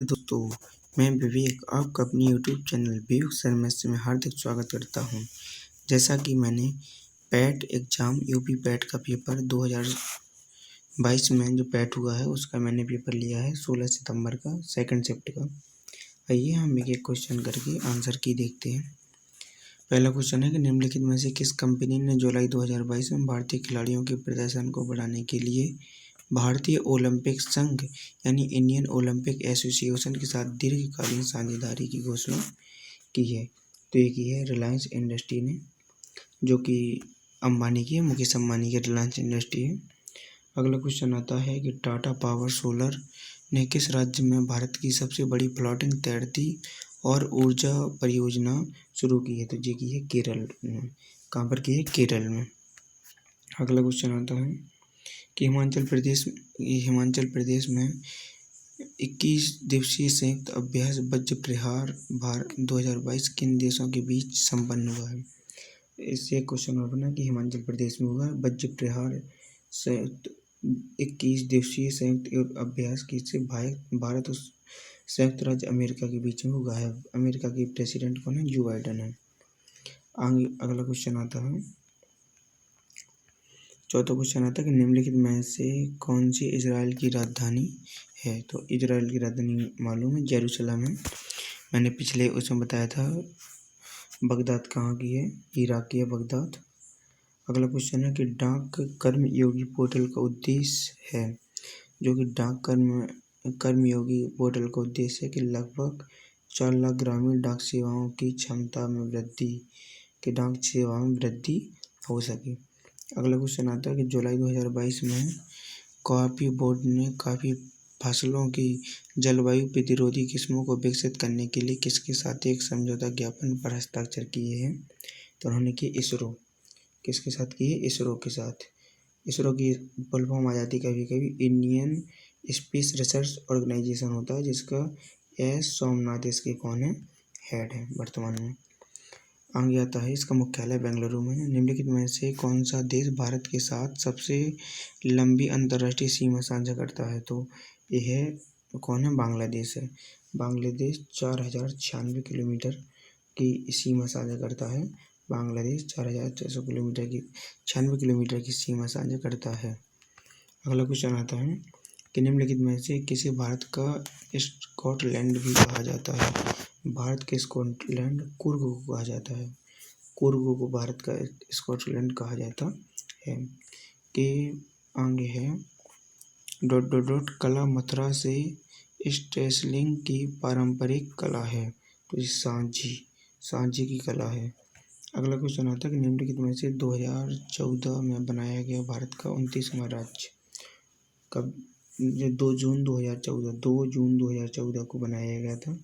दोस्तों, मैं विवेक आपका अपने यूट्यूब चैनल विवेक शर्मा में हार्दिक स्वागत करता हूं। जैसा कि मैंने पैट एग्ज़ाम यूपी पैट का पेपर 2022 में जो पैट हुआ है उसका मैंने पेपर लिया है 16 सितंबर का सेकंड शिफ्ट का। आइए हम एक क्वेश्चन करके आंसर की देखते हैं। पहला क्वेश्चन है कि निम्नलिखित में से किस कंपनी ने जुलाई 2022 में भारतीय खिलाड़ियों के प्रदर्शन को बढ़ाने के लिए भारतीय ओलंपिक संघ यानी इंडियन ओलंपिक एसोसिएशन के साथ दीर्घकालीन साझेदारी की घोषणा की है। तो ये की है रिलायंस इंडस्ट्री ने, जो कि अंबानी की है, मुकेश अंबानी की रिलायंस इंडस्ट्री है। अगला क्वेश्चन आता है कि टाटा पावर सोलर ने किस राज्य में भारत की सबसे बड़ी फ्लोटिंग तैरती और ऊर्जा परियोजना शुरू की है। तो ये की है केरल में। कहाँ पर की है? केरल में। अगला क्वेश्चन आता है कि हिमाचल प्रदेश में 21 दिवसीय संयुक्त अभ्यास वज्र प्रहार 2022 किन देशों के बीच संपन्न हुआ है। इससे क्वेश्चन और बना कि हिमाचल प्रदेश में हुआ वज्र प्रहार संयुक्त 21 दिवसीय संयुक्त अभ्यास किससे भारत और संयुक्त राज्य अमेरिका के बीच में हुआ है। अमेरिका के प्रेसिडेंट कौन है? जो बाइडन है। अगला क्वेश्चन आता है, चौथा क्वेश्चन आता है कि निम्नलिखित में से कौन सी इजराइल की राजधानी है। तो इजराइल की राजधानी मालूम है, जेरूसलम है। मैंने पिछले उसमें बताया था। बगदाद कहाँ की है? इराक की है बगदाद। अगला क्वेश्चन है कि डाक कर्मयोगी पोर्टल का उद्देश्य है, जो कि डाक कर्मयोगी पोर्टल का उद्देश्य है कि लगभग 4 लाख ग्रामीण डाक सेवाओं की क्षमता में वृद्धि हो सके। अगला क्वेश्चन आता है कि जुलाई 2022 में कॉफी बोर्ड ने कॉफी फसलों की जलवायु प्रतिरोधी किस्मों को विकसित करने के लिए किसके साथ एक समझौता ज्ञापन पर हस्ताक्षर किए हैं। तो उन्होंने की इसरो। किसके साथ की है? इसरो के साथ। इसरो की फुल फॉर्म आ जाती कभी कभी इंडियन स्पेस रिसर्च ऑर्गेनाइजेशन होता है, जिसका एस सोमनाथ इसके कौन है? हेड है वर्तमान में। आगे आता है, इसका मुख्यालय बेंगलुरु में है। निम्नलिखित में से कौन सा देश भारत के साथ सबसे लंबी अंतर्राष्ट्रीय सीमा साझा करता है। तो यह कौन है? बांग्लादेश है। बांग्लादेश 4096 किलोमीटर की सीमा साझा करता है। बांग्लादेश 4600 किलोमीटर की 96 किलोमीटर की सीमा साझा करता है। अगला क्वेश्चन आता है कि निम्नलिखित में से किसे भारत का स्कॉटलैंड भी कहा जाता है। भारत के स्कॉटलैंड कुर्ग को कहा जाता है। कुर्ग को भारत का स्कॉटलैंड कहा जाता है। के आगे है कला मथुरा से स्टेसलिंग की पारंपरिक कला है। तो सांझी की कला है। अगला क्वेश्चन आता है कि निम्नलिखित में से 2014 में बनाया गया भारत का 29वां राज्य कब? 2 जून 2014 को बनाया गया था,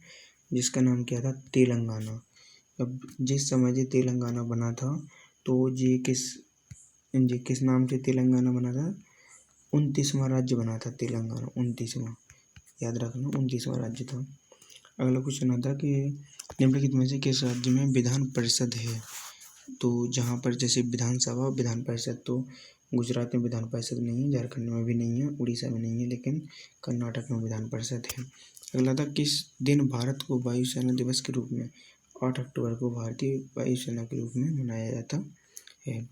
जिसका नाम क्या था? तेलंगाना। अब जिस समय ये तेलंगाना बना था, तो ये किस नाम से तेलंगाना बना था? 29वां राज्य बना था तेलंगाना। 29वां, याद रखना, 29वां राज्य था। अगला क्वेश्चन आता कि निम्नलिखित में से किस राज्य में विधान परिषद है। तो जहाँ पर जैसे विधानसभा विधान परिषद, तो गुजरात में विधान परिषद नहीं है, झारखंड में भी नहीं है, उड़ीसा में नहीं है, लेकिन कर्नाटक में विधान परिषद है। अगला था, किस दिन भारत को वायुसेना दिवस के रूप में 8 अक्टूबर को भारतीय वायुसेना के रूप में मनाया जाता है।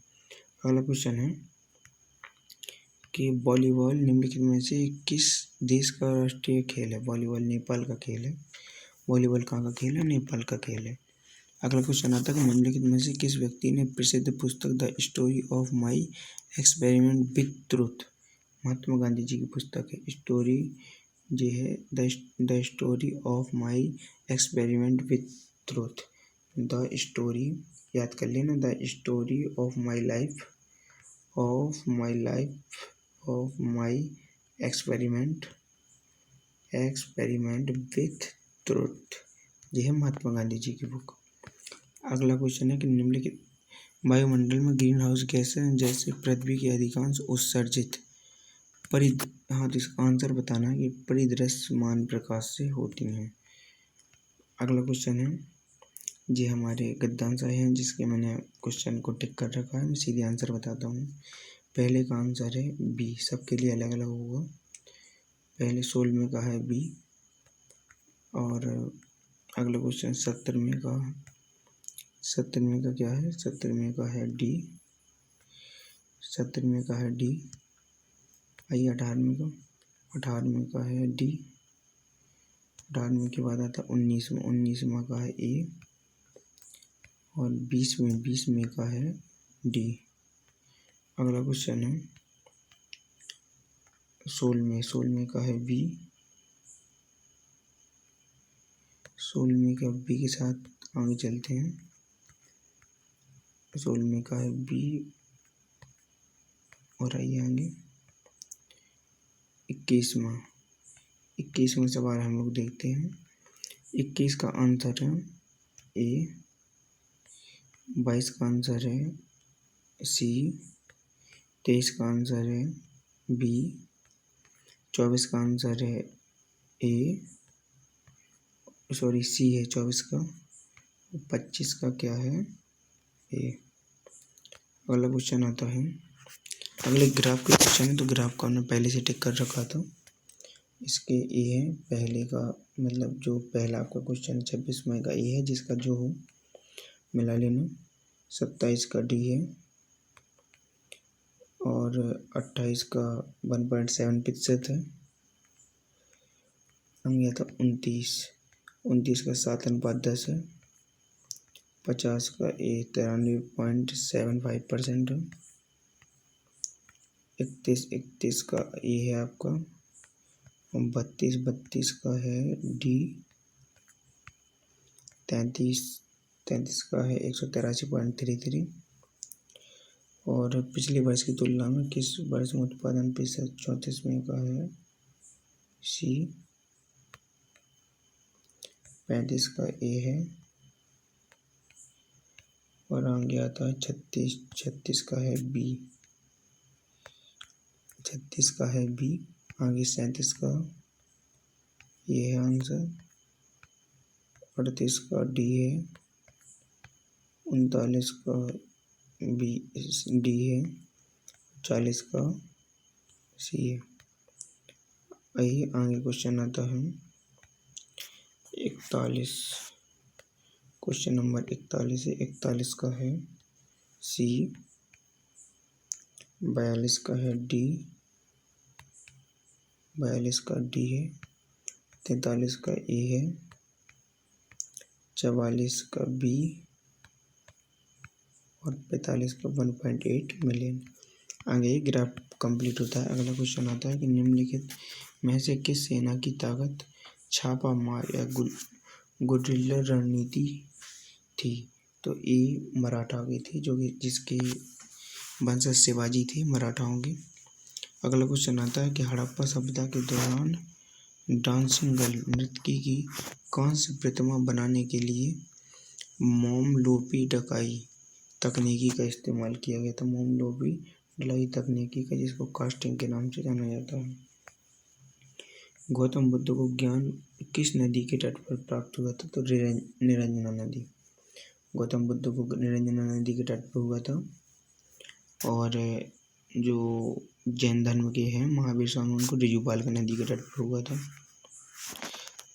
अगला क्वेश्चन है कि वॉलीबॉल निम्नलिखित में से किस देश का राष्ट्रीय खेल है। वॉलीबॉल नेपाल का खेल है। वॉलीबॉल कहाँ का खेल है? नेपाल का खेल है। अगला क्वेश्चन आता है कि निम्नलिखित में से किस व्यक्ति ने प्रसिद्ध पुस्तक the story of my experiment with truth, Mahatma Gandhi ji की पुस्तक है, स्टोरी जो है the story of my experiment with truth, the story, याद कर लेना, the story of my life of my experiment with truth, यह है महात्मा गांधी जी की बुक। अगला क्वेश्चन है कि निम्नलिखित वायुमंडल में ग्रीन हाउस गैसें जैसे पृथ्वी की अधिकांश उत्सर्जित हाँ, तो इसका आंसर बताना है कि परिदृश्यमान प्रकाश से होती हैं। अगला क्वेश्चन है, ये हमारे गद्यांश आए हैं, जिसके मैंने क्वेश्चन को टिक कर रखा है। मैं सीधे आंसर बताता हूँ। पहले का आंसर है बी, सबके लिए अलग अलग होगा। पहले 16 में का है बी। और अगला क्वेश्चन 70वें का क्या है? 70वें का है डी। 70वें का है डी। आइए 18वें का है डी। 18वें के बाद आता है 19वां का है ए। और 20वें का है डी। अगला क्वेश्चन है 16वें का है बी। 16वें का बी के साथ आगे चलते हैं। 16वें का है बी। और आइए आगे 21वां सवाल हम लोग देखते हैं। 21 का आंसर है ए। 22 का आंसर है सी। 23 का आंसर है बी। 24 का आंसर है ए, सॉरी सी है 24 का। 25 का क्या है? ए। अगला क्वेश्चन आता है, अगले ग्राफ के क्वेश्चन है, तो ग्राफ को हमने पहले से टिक कर रखा था। इसके ए है पहले का, मतलब जो पहला आपका क्वेश्चन 26वें का ए है, जिसका जो हो मिला लेना। 27 का डी है। और 28 का 1.7% है। हम गया था 29 का 7:10 है। 50 का ए 93.75% है। 31 का ए है आपका। 32 का है डी। 33 का है 183.33। और पिछले वर्ष की तुलना में किस वर्ष में उत्पादन प्रतिशत 34वें का है सी। 35 का ए है। और आगे आता है 36 का है बी। 36 का है बी। आगे 37 का ये है आंसर। 38 का डी है। 39 का बी डी है। 40 का सी है। आइए आगे क्वेश्चन आता है 41। क्वेश्चन नंबर 41 है। 41 का है सी। 42 का है डी। 42 का डी है। 43 का ए है। 44 का बी। और 45 का 1.8 मिलियन। आगे ग्राफ कंप्लीट होता है। अगला क्वेश्चन आता है कि निम्नलिखित में से किस सेना की ताकत छापा मार या गुरिल्ला रणनीति थी? तो ए मराठा की थी, जो कि जिसके वंशज शिवाजी थे मराठाओं के। अगला क्वेश्चन आता है कि हड़प्पा सभ्यता के दौरान डांसिंग गर्ल नर्तकी की कौन सी प्रतिमा बनाने के लिए मोमलोपी ढलाई तकनीकी का इस्तेमाल किया गया था? मोमलोपी ढलाई तकनीकी का, जिसको कास्टिंग के नाम से जाना जाता है। गौतम बुद्ध को ज्ञान किस नदी के तट पर प्राप्त हुआ था? तो निरंजना नदी। गौतम बुद्ध को निरंजना नदी के तट पर हुआ था। और जो जैन धर्म के हैं महावीर स्वामी, उनको रिजुपाल का नदी के तट पर हुआ था।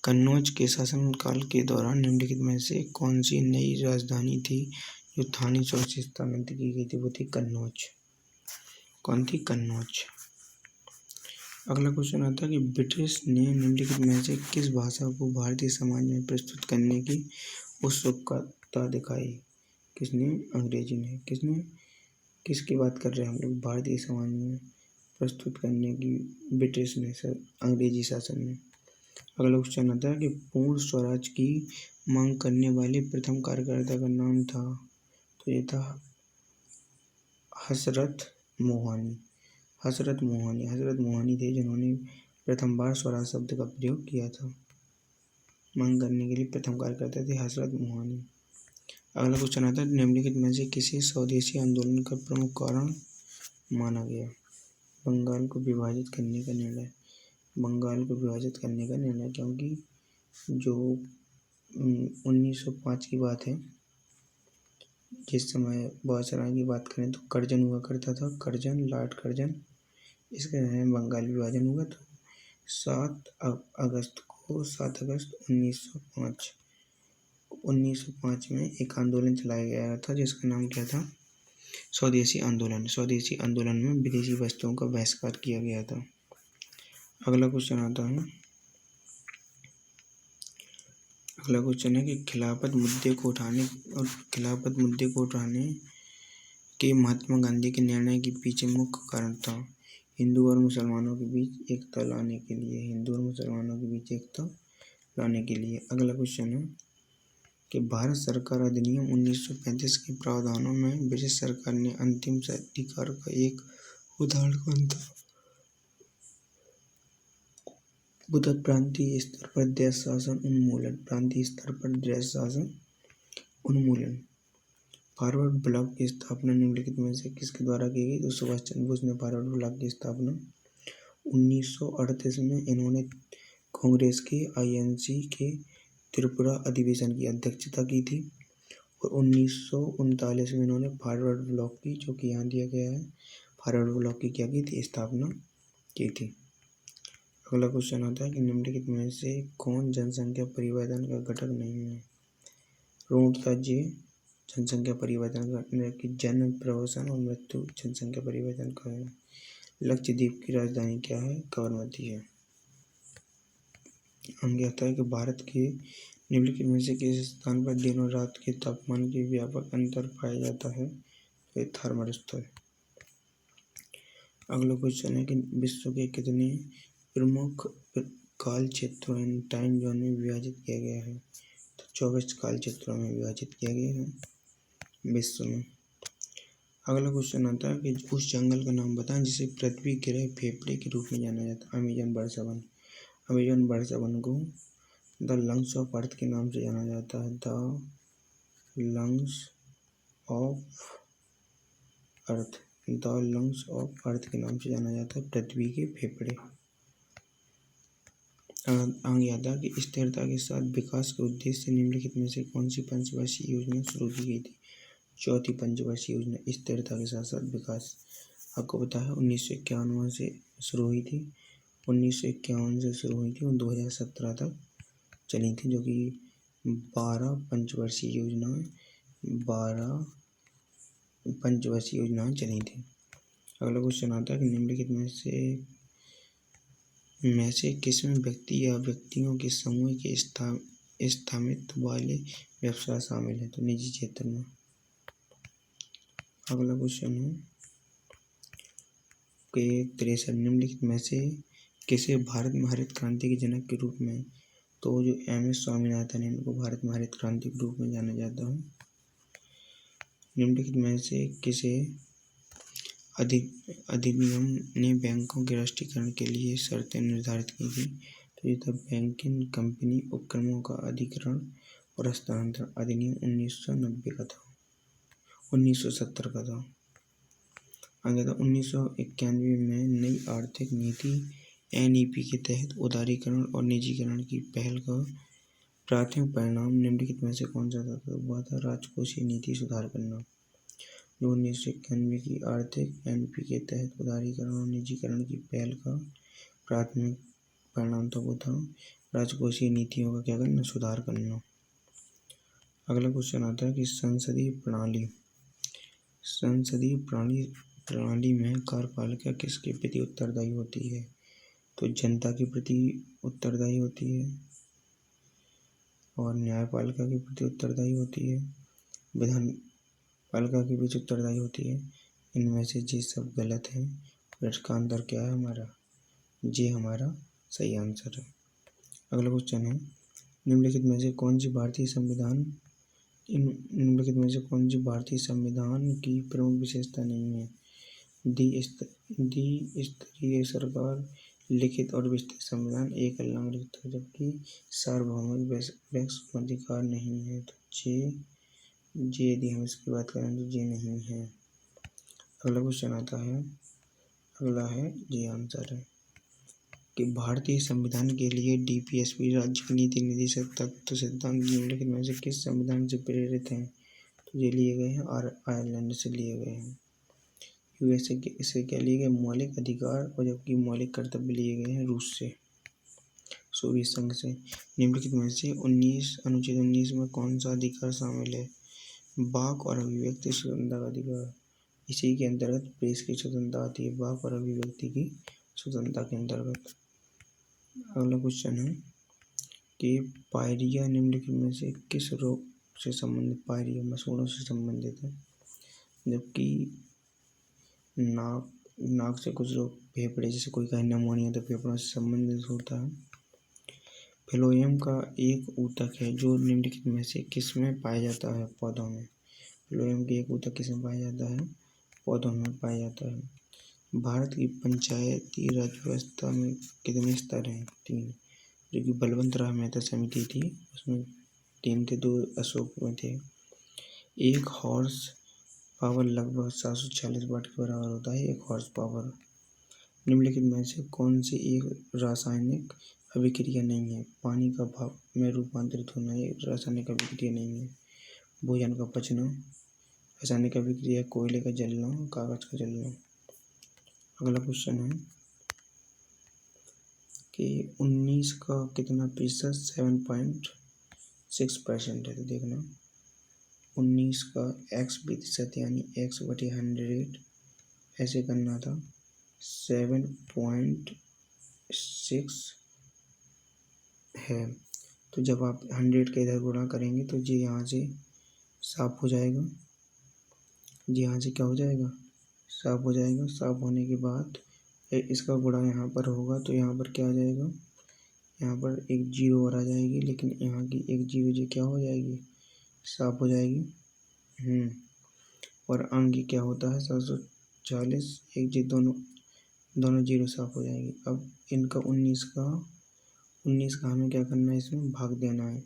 कन्नौज के शासनकाल के दौरान निम्नलिखित में से कौन सी नई राजधानी थी जो स्थानीय स्वरूप से स्थापित की गई थी? वो थी कन्नौज। कौन थी? कन्नौज। अगला क्वेश्चन आता है कि ब्रिटिश ने निम्नलिखित में से किस भाषा को भारतीय समाज में प्रस्तुत करने की उत्सुकता दिखाई? किसने? अंग्रेजी ने। किसकी बात कर रहे हैं हम लोग? भारतीय समाज में प्रस्तुत करने की ब्रिटिश ने, अंग्रेजी शासन ने। अगला क्वेश्चन आता है कि पूर्ण स्वराज की मांग करने वाले प्रथम कार्यकर्ता का नाम था? तो ये था हजरत मोहानी। हजरत मोहानी थे जिन्होंने प्रथम बार स्वराज शब्द का प्रयोग किया था। मांग करने के लिए प्रथम कार्यकर्ता थे हजरत मोहानी। अगला क्वेश्चन आता है निम्नलिखित में से किसे स्वदेशी आंदोलन का प्रमुख कारण माना गया? बंगाल को विभाजित करने का निर्णय। बंगाल को विभाजित करने का निर्णय, क्योंकि जो 1905 की बात है, जिस समय वायसराय की बात करें तो करजन हुआ करता था। लॉर्ड करजन, इसके निर्णय बंगाल विभाजन हुआ। तो 7 अगस्त को को 7 अगस्त 1905 में एक आंदोलन चलाया गया था जिसका नाम क्या था? स्वदेशी आंदोलन। स्वदेशी आंदोलन में विदेशी वस्तुओं का बहिष्कार किया गया था। अगला क्वेश्चन आता है। अगला क्वेश्चन है कि खिलाफत मुद्दे को उठाने के महात्मा गांधी के निर्णय के पीछे मुख्य कारण था हिंदू और मुसलमानों के बीच एकता लाने के लिए। अगला क्वेश्चन है कि भारत सरकार अधिनियम 1935 के प्रावधानों में ब्रिटिश सरकार ने अंतिम अधिकार का एक उदाहरण कौन था? बुधत प्रांतीय स्तर पर देश शासन उन्मूलन। फॉरवर्ड ब्लॉक की स्थापना निम्नलिखित में से किसके द्वारा की गई? तो सुभाष चंद्र बोस ने फॉरवर्ड ब्लॉक की स्थापना 1938 में इन्होंने कांग्रेस के INC के त्रिपुरा अधिवेशन की अध्यक्षता की थी और 1939 में इन्होंने फॉरवर्ड ब्लॉक की, जो कि यहाँ दिया गया है, फॉरवर्ड ब्लॉक की क्या की थी? स्थापना की थी। अगला क्वेश्चन आता है कि निम्नलिखित में से कौन जनसंख्या परिवर्तन का घटक नहीं है? पूर्णतः जे जनसंख्या परिवर्तन घटना की जन्म, प्रवसन और मृत्यु जनसंख्या परिवर्तन का है। लक्षद्वीप की राजधानी क्या है? कवरमती है। आगे आता है कि भारत के निम्नलिखित में से किस स्थान पर दिन और रात के तापमान के व्यापक अंतर पाया जाता है? तो थर्मल स्थल। अगला क्वेश्चन है कि विश्व के कितने प्रमुख काल क्षेत्रों टाइम जोन में विभाजित किया गया है? तो 24 काल क्षेत्रों में विभाजित किया गया है विश्व में। अगला क्वेश्चन आता है कि उस जंगल का नाम बताएं जिसे पृथ्वी ग्रह फेफड़े के रूप में जाना जाता है। अमेजन वर्षावन। अमेजन वर्षावन को द लंग्स ऑफ अर्थ के नाम से जाना जाता है। द लंग्स ऑफ अर्थ के नाम से जाना जाता है, पृथ्वी के फेफड़े। आगे आता है कि स्थिरता के साथ विकास के उद्देश्य से निम्नलिखित में से कौन सी पंचवर्षीय योजना शुरू की गई थी? चौथी पंचवर्षीय योजना स्थिरता के साथ साथ विकास। आपको पता है 1951 से शुरू हुई थी, 1951 से शुरू हुई थी और 2017 तक चली थी, जो कि 12 पंचवर्षीय योजनाएं चली थी। अगला क्वेश्चन आता है कि निम्नलिखित में से किसमें व्यक्ति या व्यक्तियों के समूह के स्वामित्व वाले व्यवसाय शामिल है? तो निजी क्षेत्र में। अगला क्वेश्चन है कि 63 निम्नलिखित में से किसे भारत में हरित क्रांति के जनक के रूप में? तो जो MS स्वामीनाथन है, इनको भारत में हरित क्रांति के रूप में जाना जाता है। निम्नलिखित में से किसे अधिनियम ने बैंकों के राष्ट्रीयकरण के लिए शर्तें निर्धारित की थी? तो ये था बैंकिंग कंपनी उपक्रमों का अधिग्रहण और हस्तांतरण अधिनियम 1970 का था। आगे था 1991 में नई आर्थिक नीति NEP के तहत उदारीकरण और निजीकरण की पहल का प्राथमिक परिणाम निम्नलिखित में से कौन सा था? तो वह था राजकोषीय नीति सुधार करना। जो 1991 की आर्थिक NEP के तहत उदारीकरण और निजीकरण की पहल का प्राथमिक परिणाम था, वो था राजकोषीय नीतियों का क्या करना? सुधार करना। अगला क्वेश्चन आता है कि संसदीय प्रणाली में कार्यपालिका किसके प्रति उत्तरदायी होती है? तो जनता के प्रति उत्तरदायी होती है और न्यायपालिका के प्रति उत्तरदायी होती है, विधान पालिका के बीच उत्तरदायी होती है। इनमें से जे सब गलत है और इसका आंसर क्या है? हमारा जे हमारा सही आंसर है। अगला क्वेश्चन है निम्नलिखित में से कौन सी भारतीय संविधान की प्रमुख विशेषता नहीं है? द्विस्तरीय सरकार, लिखित और विस्तृत संविधान, एकल नागरिकता, जबकि सार्वभौमिक वैश्विक नहीं है। तो जे यदि हम इसकी बात करें तो जे नहीं है। अगला क्वेश्चन आता है, अगला है जे आंसर है कि भारतीय संविधान के लिए DPSP राज्य नीति निर्देशक तत्व सिद्धांत निम्नलिखित में से किस संविधान से प्रेरित हैं? तो ये लिए गए हैं और आयरलैंड से लिए गए हैं। USA से क्या लिए गए? मौलिक अधिकार, और जबकि मौलिक कर्तव्य लिए गए हैं रूस से। सोवियत संघ से। निम्नलिखित में से 19 अनुच्छेद 19 में कौन सा अधिकार शामिल है? वाक और अभिव्यक्ति स्वतंत्रता का अधिकार। इसी के अंतर्गत प्रेस की स्वतंत्रता आती है, वाक और अभिव्यक्ति की स्वतंत्रता के अंतर्गत। अगला क्वेश्चन है कि पायरिया निम्नलिखित में से किस रोग से संबंधित? पायरिया मसूड़ों से संबंधित है, जबकि नाक से कुछ रोग, फेफड़े, जैसे कोई कहीं निमोनिया तो फेफड़ों से संबंधित होता है। फ्लोएम का एक ऊतक है जो निम्नलिखित में से किस में पाया जाता है? पौधों में। फ्लोएम के एक ऊतक किस में पाया जाता है? पौधों में पाया जाता है। भारत की पंचायती राज व्यवस्था में कितने स्तर हैं? 3, जो कि बलवंत राय मेहता समिति थी उसमें 3 थे, 2 अशोक में थे। एक हॉर्स पावर लगभग 746 वाट के बराबर होता है, एक हॉर्स पावर। निम्नलिखित में से कौन सी एक रासायनिक अभिक्रिया नहीं है? पानी का भाप में रूपांतरित होना एक रासायनिक अभिक्रिया नहीं है। भोजन का पचना रासायनिक अभिक्रिया, कोयले का जलना, कागज का जलना। अगला क्वेश्चन है कि 19 का कितना प्रतिशत 7.6% है? तो देखना 19 का x प्रतिशत यानी x/100 ऐसे करना था। 7.6 है, तो जब आप 100 के इधर गुणा करेंगे तो जी यहाँ से साफ हो जाएगा। जी यहाँ से क्या हो जाएगा? साफ हो जाएगा। साफ होने के बाद इसका गुणा यहाँ पर होगा तो यहाँ पर क्या आ जाएगा? यहाँ पर एक जीरो और आ जाएगी, लेकिन यहाँ की एक जीरो जी क्या हो जाएगी? साफ हो जाएगी। और अंग क्या होता है? 740, एक जी दोनों जीरो साफ हो जाएंगे। अब इनका 19 का हमें क्या करना है? इसमें भाग देना है।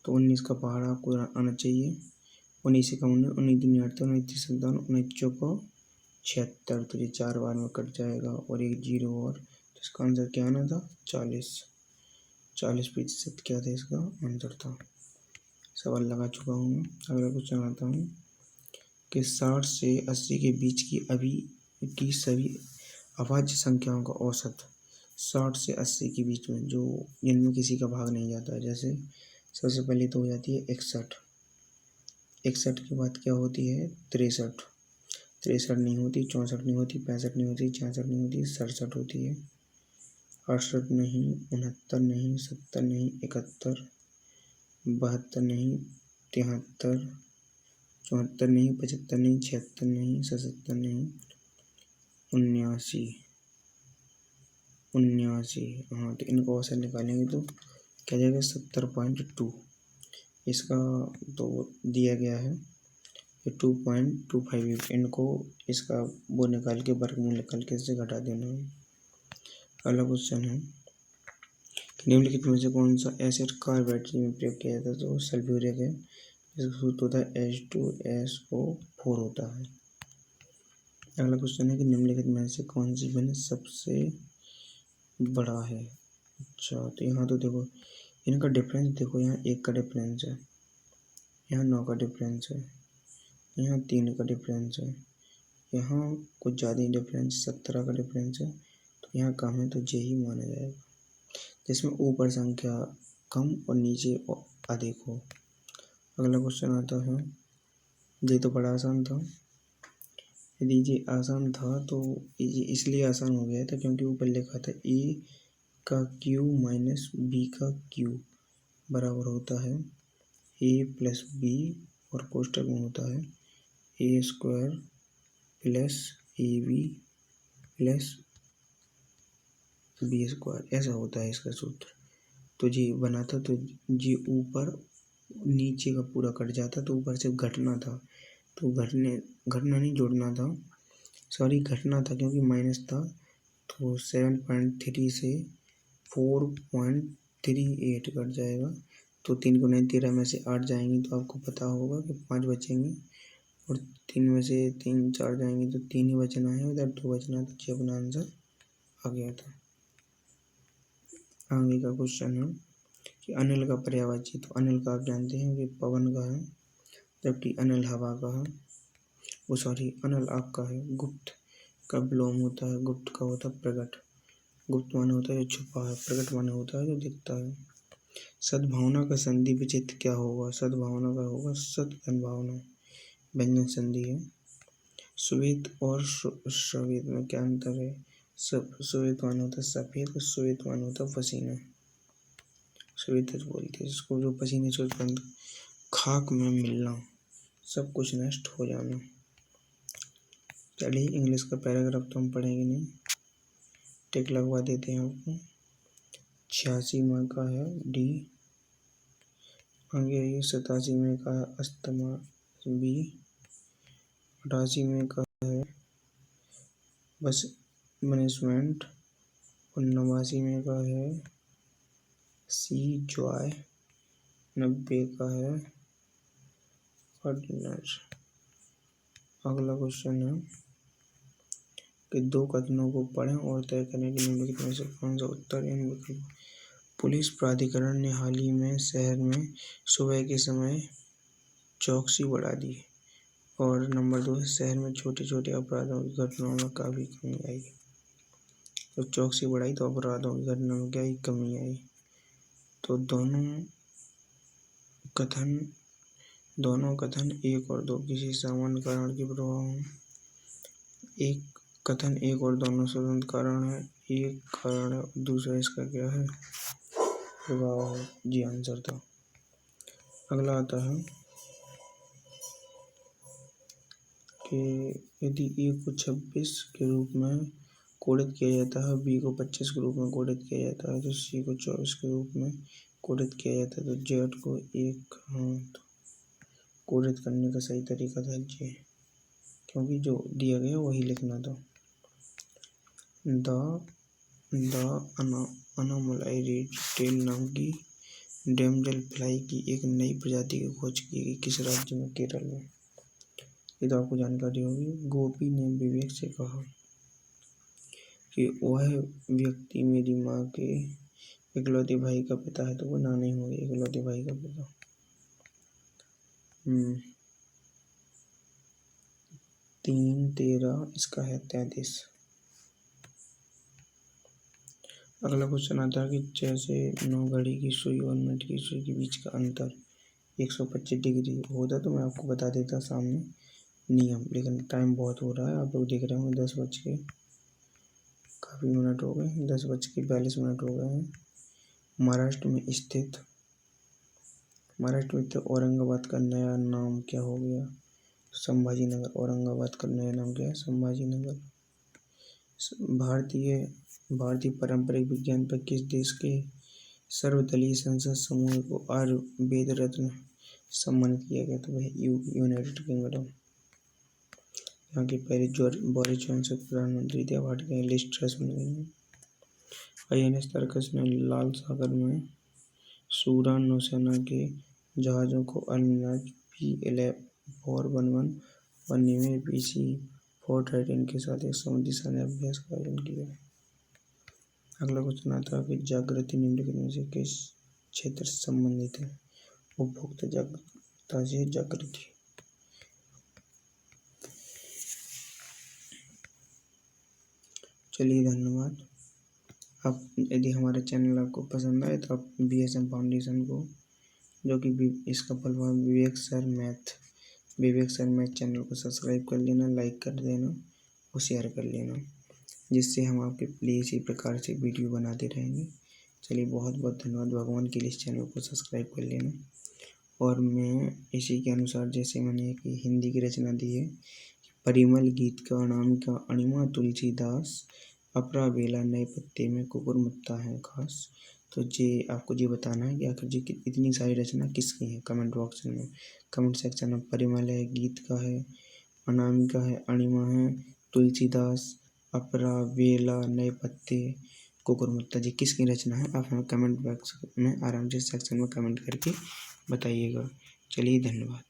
तो 19 का पहाड़ा आपको आना चाहिए। 19 से कम 19 दिन 8 29 57 19 चौको 76, तो ये 4 बार में कट जाएगा और एक जीरो और, तो इसका आंसर क्या आना था? 40% क्या था इसका आंसर था। सवाल लगा चुका हूँ मैं। अगला क्वेश्चन आता हूँ कि 60 से 80 के बीच की सभी अभाज्य संख्याओं का औसत। 60 से 80 के बीच में जो जिनमें किसी का भाग नहीं जाता है, जैसे सबसे पहले तो हो जाती है 61। 61 के बाद क्या होती है? 63। 63 नहीं होती, 64 नहीं होती, 65 नहीं होती, 66 नहीं होती, 67 होती है। 68 नहीं, 69 नहीं, 70 नहीं, 71, 72 नहीं, 73, 74 नहीं, 75 नहीं, 76 नहीं, 77 नहीं, 79। हाँ, तो इनको औसत निकालेंगे तो क्या जाएगा? 70.2। इसका तो दिया गया है 2.25। इनको इसका वो निकाल के वर्गमूल निकाल के इससे घटा देना है। अगला क्वेश्चन है निम्नलिखित में से कौन सा एसिड कार बैटरी में प्रयोग किया जाता है? तो सल्फ्यूरिक है, जिसका सूत्र होता है H2SO4 होता है। अगला क्वेश्चन है कि निम्नलिखित में से कौन सी भिन्न सबसे बड़ा है? अच्छा, तो यहाँ तो देखो इनका डिफरेंस देखो, यहाँ 1 का डिफरेंस है, यहाँ 9 का डिफरेंस है, यहाँ 3 का डिफरेंस है, यहाँ कुछ ज़्यादा ही डिफरेंस 17 का डिफरेंस है, तो यहाँ कम है तो जे ही माना जाएगा, जिसमें ऊपर संख्या कम और नीचे अधिक हो। अगला क्वेश्चन आता है, ये तो बड़ा आसान था। यदि ये आसान था तो ये इसलिए आसान हो गया था क्योंकि ऊपर लिखा था ए का क्यू माइनस बी का क्यू बराबर होता है ए प्लस बी, और कोष्टक में होता है A square plus A B plus B square, ऐसा होता है इसका सूत्र। तो जी बना था तो जी ऊपर नीचे का पूरा कट जाता, तो ऊपर सिर्फ घटना था, तो घटना नहीं जोड़ना था, सॉरी घटना था क्योंकि माइनस था, तो 7.3 से 4.38 कट जाएगा। तो 3 को 9 13 में से 8 जाएंगी तो आपको पता होगा कि 5 बचेंगे, और 3 में से 3 4 जाएंगे तो 3 ही बचना है, उधर 2 बचना, तो जी अपना आंसर आ गया था। आगे का क्वेश्चन है कि अनिल का पर्यायवाची। तो अनिल का आप जानते हैं कि पवन का है, जबकि अनिल हवा का है, अनिल आग का है। गुप्त का विलोम होता है, गुप्त का होता है प्रकट। गुप्त माने होता है जो छुपा है, प्रकट माने होता है जो दिखता है। सद्भावना का संधि विचित्र क्या होगा? सद्भावना का होगा सत धन भावना, व्यंजन संधि है। श्वेत और श्वेत में क्या अंतर है? सब श्वेत माने होता है सफेद और श्वेत माने होता है पसीना, श्वेत बोलते हैं जिसको जो पसीने से उत्पन्न। खाक में मिलना, सब कुछ नष्ट हो जाना। चलिए इंग्लिश का पैराग्राफ तो हम पढ़ेंगे नहीं, टिक लगवा देते हैं आपको। 86 में का है डी, आगे आइए 87 में का है अस्थमा बी, 88 में का है बस मैनेजमेंट, और 89 में का है सी जॉय, 90 का है ऑर्डिनर। अगला क्वेश्चन है कि दो कथनों को पढ़ें और तय करें कि निम्नलिखित में से कौन सा उत्तर इन विकल्प। पुलिस प्राधिकरण ने हाल ही में शहर में सुबह के समय चौकसी बढ़ा दी, और नंबर 2 शहर में छोटे छोटे अपराधों की घटनाओं में काफ़ी कमी आई। तो चौकसी बढ़ाई तो अपराधों की घटना में क्या आई? कमी आई। तो दोनों कथन 1 और 2 किसी सामान्य कारण के प्रभाव हैं। एक कथन 1 और दोनों स्वतंत्र कारण है, एक कारण है, दूसरा इसका क्या है? प्रभाव है। जी आंसर था। अगला आता है कि यदि ए को 26 के रूप में कोडित किया जाता है, बी को 25 के रूप में कोडित किया जाता है, तो सी को 24 के रूप में कोडित किया जाता है, तो जेड को एक तो कोडित करने का सही तरीका था जे, क्योंकि जो दिया गया वही लिखना था। द अनामलाई रेड टेल नाम की डैमजल फ्लाई की एक नई प्रजाति की खोज की गई किस राज्य में? केरल में। ये तो आपको जानकारी होगी। गोपी ने विवेक से कहा कि वह व्यक्ति मेरी माँ के इकलौते भाई का पिता है, तो वो ना नहीं होगी इकलौते भाई का पिता। 3, 13 इसका है 33। अगला क्वेश्चन आता है कि जैसे 9 घड़ी की सुई और मिनट की सुई के बीच का अंतर 125 डिग्री होता, तो मैं आपको बता देता सामने नियम, लेकिन टाइम बहुत हो रहा है। आप लोग देख रहे होंगे 10 बज के काफ़ी मिनट हो गए, 10:42 हो गए हैं। महाराष्ट्र में स्थित औरंगाबाद का नया नाम क्या हो गया? संभाजी नगर। औरंगाबाद का नया नाम क्या है? संभाजी नगर। भारतीय पारंपरिक विज्ञान पर किस देश के सर्वदलीय संसद समूह को आयुर्वेद रत्न सम्मानित किया गया? तो वह यूनाइटेड किंगडम। यहाँ के पहले बोरिस जॉनसन प्रधानमंत्री थे, अब हट गए, लिज ट्रस बन गई हैं। INS तरकश ने लाल सागर में सूडान नौसेना के जहाज़ों को अलमिनाज P-411 और निमेर PC-413 के साथ एक समुद्री सैन्य अभ्यास का आयोजन किया। अगला क्वेश्चन आता है कि जागृति निम्नलिखित में से किस क्षेत्र से संबंधित है? उपभोक्ता जागरूकता से जागृति। चलिए धन्यवाद। आप यदि हमारे चैनल आपको पसंद आए तो आप BSM फाउंडेशन को, जो कि इसका फुल फॉर्म विवेक सर मैथ चैनल को सब्सक्राइब कर लेना, लाइक कर देना और शेयर कर लेना, जिससे हम आपके लिए इसी प्रकार से वीडियो बनाते रहेंगे। चलिए बहुत बहुत धन्यवाद। भगवान के लिए इस चैनल को सब्सक्राइब कर लेना। और मैं इसी के अनुसार, जैसे मैंने एक हिंदी की रचना दी है, परिमल गीत का नाम का अणिमा तुलसीदास, अपरा बेला नए पत्ते में कुकुर मुत्ता है खास। तो ये आपको ये बताना है कि आखिर जी इतनी सारी रचना किसकी है। कमेंट सेक्शन में परिमल है, गीत का है, अनामिका है, अणिमा है, तुलसीदास, अपरा बेला नए पत्ते कुकुर मुत्ता, जी किसकी रचना है? आप हमें कमेंट बॉक्स में आराम से सेक्शन में कमेंट करके बताइएगा। चलिए धन्यवाद।